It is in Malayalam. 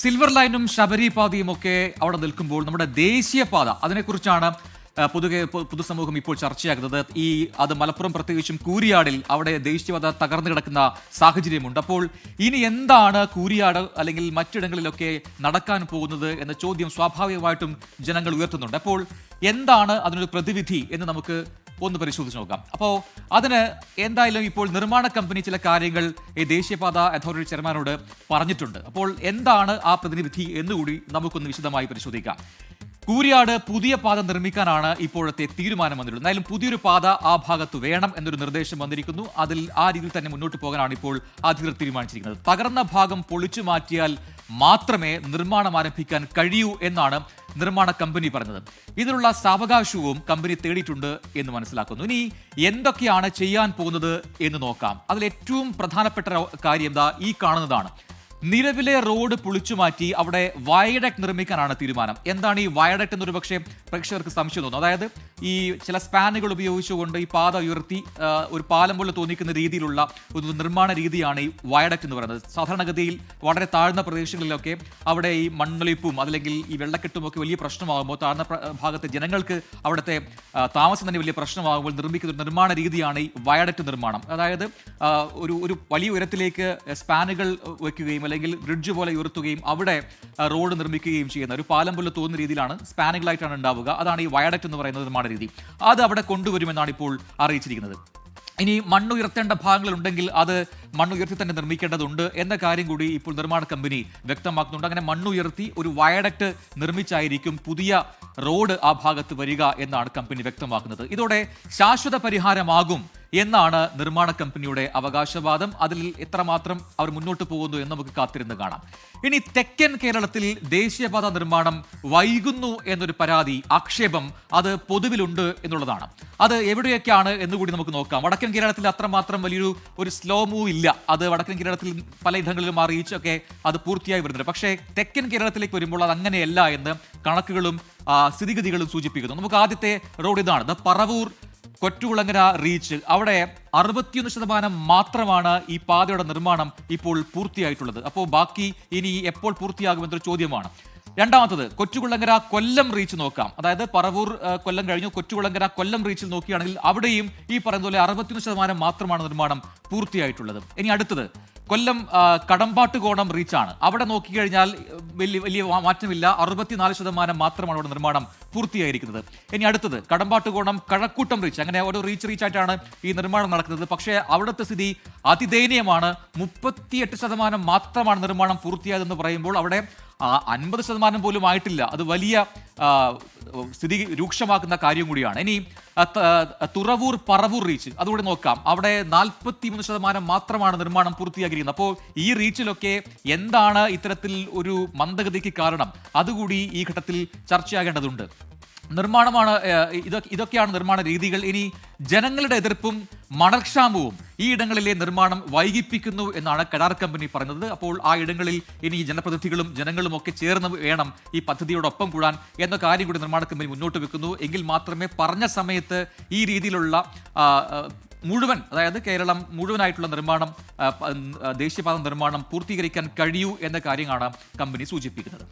സിൽവർ ലൈനും ശബരിപാതയും ഒക്കെ അവിടെ നിൽക്കുമ്പോൾ നമ്മുടെ ദേശീയപാത അതിനെക്കുറിച്ചാണ് പൊതുസമൂഹം ഇപ്പോൾ ചർച്ചയാക്കുന്നത്. അത് മലപ്പുറം പ്രത്യേകിച്ചും കൂരിയാടിൽ അവിടെ ദേശീയപാത തകർന്നു കിടക്കുന്ന സാഹചര്യമുണ്ട്. അപ്പോൾ ഇനി എന്താണ് കൂരിയാട് അല്ലെങ്കിൽ മറ്റിടങ്ങളിലൊക്കെ നടക്കാൻ പോകുന്നത് എന്ന ചോദ്യം സ്വാഭാവികമായിട്ടും ജനങ്ങൾ ഉയർത്തുന്നുണ്ട്. അപ്പോൾ എന്താണ് അതിനൊരു പ്രതിവിധി എന്ന് നമുക്ക് ഒന്ന് പരിശോധിച്ച് നോക്കാം. അപ്പോൾ അതിന് എന്തായാലും ഇപ്പോൾ നിർമ്മാണ കമ്പനി ചില കാര്യങ്ങൾ ഈ ദേശീയപാത അതോറിറ്റി ചെയർമാനോട് പറഞ്ഞിട്ടുണ്ട്. അപ്പോൾ എന്താണ് ആ പ്രതിനിധി എന്നുകൂടി നമുക്കൊന്ന് വിശദമായി പരിശോധിക്കാം. കൂരിയാട് പുതിയ പാത നിർമ്മിക്കാനാണ് ഇപ്പോഴത്തെ തീരുമാനം വന്നിട്ടുള്ളത്. എന്തായാലും പുതിയൊരു പാത ആ ഭാഗത്ത് വേണം എന്നൊരു നിർദ്ദേശം വന്നിരിക്കുന്നു. അതിൽ ആ രീതിയിൽ തന്നെ മുന്നോട്ട് പോകാനാണ് ഇപ്പോൾ അധികൃതർ തീരുമാനിച്ചിരിക്കുന്നത്. തകർന്ന ഭാഗം പൊളിച്ചു മാറ്റിയാൽ മാത്രമേ നിർമ്മാണം ആരംഭിക്കാൻ കഴിയൂ എന്നാണ് നിർമ്മാണ കമ്പനി പറഞ്ഞത്. ഇതിനുള്ള സാവകാശവും കമ്പനി തേടിയിട്ടുണ്ട് എന്ന് മനസ്സിലാക്കുന്നു. ഇനി എന്തൊക്കെയാണ് ചെയ്യാൻ പോകുന്നത് എന്ന് നോക്കാം. അതിൽ ഏറ്റവും പ്രധാനപ്പെട്ട കാര്യം ഈ കാണുന്നതാണ്. നിലവിലെ റോഡ് പൊളിച്ചു മാറ്റി അവിടെ വയഡക്ട് നിർമ്മിക്കാനാണ് തീരുമാനം. എന്താണ് ഈ വയഡക്ട് എന്നൊരു പക്ഷേ പ്രേക്ഷകർക്ക് സംശയം തോന്നും. അതായത് ഈ ചില സ്പാനുകൾ ഉപയോഗിച്ചുകൊണ്ട് ഈ പാത ഉയർത്തി ഒരു പാലം പോലെ തോന്നിക്കുന്ന രീതിയിലുള്ള ഒരു നിർമ്മാണ രീതിയാണ് ഈ വയഡക്ട് എന്ന് പറയുന്നത്. സാധാരണഗതിയിൽ വളരെ താഴ്ന്ന പ്രദേശങ്ങളിലൊക്കെ അവിടെ ഈ മണ്ണൊലിപ്പും അല്ലെങ്കിൽ ഈ വെള്ളക്കെട്ടും ഒക്കെ വലിയ പ്രശ്നമാകുമ്പോൾ താഴ്ന്ന ഭാഗത്തെ ജനങ്ങൾക്ക് അവിടുത്തെ താമസം തന്നെ വലിയ പ്രശ്നമാകുമ്പോൾ നിർമ്മിക്കുന്ന ഒരു നിർമ്മാണ രീതിയാണ് ഈ വയഡക്ട് നിർമ്മാണം. അതായത് ഒരു വലിയ ഉയരത്തിലേക്ക് സ്പാനുകൾ വയ്ക്കുകയും അല്ലെങ്കിൽ ബ്രിഡ്ജ് പോലെ ഉയർത്തുകയും അവിടെ റോഡ് നിർമ്മിക്കുകയും ചെയ്യുന്ന ഒരു പാലം പോലെ തോന്നുന്ന രീതിയിലാണ് സ്പാനുകളായിട്ടാണ് ഉണ്ടാവുക. അതാണ് ഈ വയഡക്ട് എന്ന് പറയുന്ന നിർമ്മാണ രീതി. അത് അവിടെ കൊണ്ടുവരുമെന്നാണ് ഇപ്പോൾ അറിയിച്ചിരിക്കുന്നത്. ഇനി മണ്ണുയർത്തേണ്ട ഭാഗങ്ങളുണ്ടെങ്കിൽ അത് മണ്ണുയർത്തി തന്നെ നിർമ്മിക്കേണ്ടതുണ്ട് എന്ന കാര്യം കൂടി ഇപ്പോൾ നിർമ്മാണ കമ്പനി വ്യക്തമാക്കുന്നുണ്ട്. അങ്ങനെ മണ്ണുയർത്തി ഒരു വയഡക്ട് നിർമ്മിച്ചായിരിക്കും പുതിയ റോഡ് ആ ഭാഗത്ത് വരിക എന്നാണ് കമ്പനി വ്യക്തമാക്കുന്നത്. ഇതോടെ ശാശ്വത പരിഹാരമാകും എന്നാണ് നിർമ്മാണ കമ്പനിയുടെ അവകാശവാദം. അതിൽ എത്രമാത്രം അവർ മുന്നോട്ട് പോകുന്നു എന്ന് നമുക്ക് കാത്തിരുന്ന് കാണാം. ഇനി തെക്കൻ കേരളത്തിൽ ദേശീയപാത നിർമ്മാണം വൈകുന്നു എന്നൊരു പരാതി, ആക്ഷേപം അത് പൊതുവിലുണ്ട് എന്നുള്ളതാണ്. അത് എവിടെയൊക്കെയാണ് എന്നുകൂടി നമുക്ക് നോക്കാം. വടക്കൻ കേരളത്തിൽ അത്രമാത്രം വലിയൊരു സ്ലോ മൂവ് ഇല്ല. അത് വടക്കൻ കേരളത്തിൽ പലയിടങ്ങളിലും അറിയിച്ചൊക്കെ അത് പൂർത്തിയായി വരുന്നുണ്ട്. പക്ഷേ തെക്കൻ കേരളത്തിലേക്ക് വരുമ്പോൾ അത് അങ്ങനെയല്ല എന്ന് കണക്കുകളും സ്ഥിതിഗതികളും സൂചിപ്പിക്കുന്നു. നമുക്ക് ആദ്യത്തെ റോഡ് ഇതാണ്, പറവൂർ കൊറ്റുകുളങ്ങര റീച്ച്. അവിടെ 61% മാത്രമാണ് ഈ പാതയുടെ നിർമ്മാണം ഇപ്പോൾ പൂർത്തിയായിട്ടുള്ളത്. അപ്പോൾ ബാക്കി ഇനി എപ്പോൾ പൂർത്തിയാകുമെന്നൊരു ചോദ്യമാണ്. രണ്ടാമത്തത് കൊറ്റുകുളങ്ങര കൊല്ലം റീച്ച് നോക്കാം. അതായത് പറവൂർ കൊല്ലം കഴിഞ്ഞു, കൊറ്റുകുളങ്ങര കൊല്ലം റീച്ചിൽ നോക്കുകയാണെങ്കിൽ അവിടെയും ഈ പറയുന്ന പോലെ 61% മാത്രമാണ് നിർമ്മാണം പൂർത്തിയായിട്ടുള്ളത്. ഇനി അടുത്തത് കൊല്ലം കടമ്പാട്ടുകോണം റീച്ചാണ്. അവിടെ നോക്കിക്കഴിഞ്ഞാൽ വലിയ മാറ്റമില്ല, 64% മാത്രമാണ് അവിടെ നിർമ്മാണം പൂർത്തിയായിരിക്കുന്നത്. ഇനി അടുത്തത് കടമ്പാട്ടുകോണം കഴക്കൂട്ടം റീച്ച്. അങ്ങനെ ഓരോ റീച്ചായിട്ടാണ് ഈ നിർമ്മാണം നടക്കുന്നത്. പക്ഷേ അവിടുത്തെ സ്ഥിതി അതിദയനീയമാണ്. 38% മാത്രമാണ് നിർമ്മാണം പൂർത്തിയായതെന്ന് പറയുമ്പോൾ അവിടെ 50% പോലും ആയിട്ടില്ല. അത് വലിയ സ്ഥിതി രൂക്ഷമാക്കുന്ന കാര്യം കൂടിയാണ്. ഇനി തുറവൂർ പറവൂർ റീച്ച് അതുകൂടി നോക്കാം. അവിടെ 43% മാത്രമാണ് നിർമ്മാണം പൂർത്തിയാക്കിയിരിക്കുന്നത്. അപ്പോൾ ഈ റീച്ചിലൊക്കെ എന്താണ് ഇത്തരത്തിൽ ഒരു മന്ദഗതിക്ക് കാരണം? അതുകൂടി ഈ ഘട്ടത്തിൽ ചർച്ചയാകേണ്ടതുണ്ട്. നിർമ്മാണമാണ് ഇതൊക്കെയാണ് നിർമ്മാണ രീതികൾ. ഇനി ജനങ്ങളുടെ എതിർപ്പും മണൽക്ഷാമവും ഈ ഇടങ്ങളിലെ നിർമ്മാണം വൈകിപ്പിക്കുന്നു എന്നാണ് കരാർ കമ്പനി പറയുന്നത്. അപ്പോൾ ആ ഇടങ്ങളിൽ ഇനി ജനപ്രതിനിധികളും ജനങ്ങളും ഒക്കെ ചേർന്ന് വേണം ഈ പദ്ധതിയോടൊപ്പം കൂടാൻ എന്ന കാര്യം കൂടി നിർമ്മാണ കമ്പനി മുന്നോട്ട് വെക്കുന്നു. എങ്കിൽ മാത്രമേ പറഞ്ഞ സമയത്ത് ഈ രീതിയിലുള്ള മുഴുവൻ, അതായത് കേരളം മുഴുവനായിട്ടുള്ള നിർമ്മാണം, ദേശീയപാത നിർമ്മാണം പൂർത്തീകരിക്കാൻ കഴിയൂ എന്ന കാര്യമാണ് കമ്പനി സൂചിപ്പിക്കുന്നത്.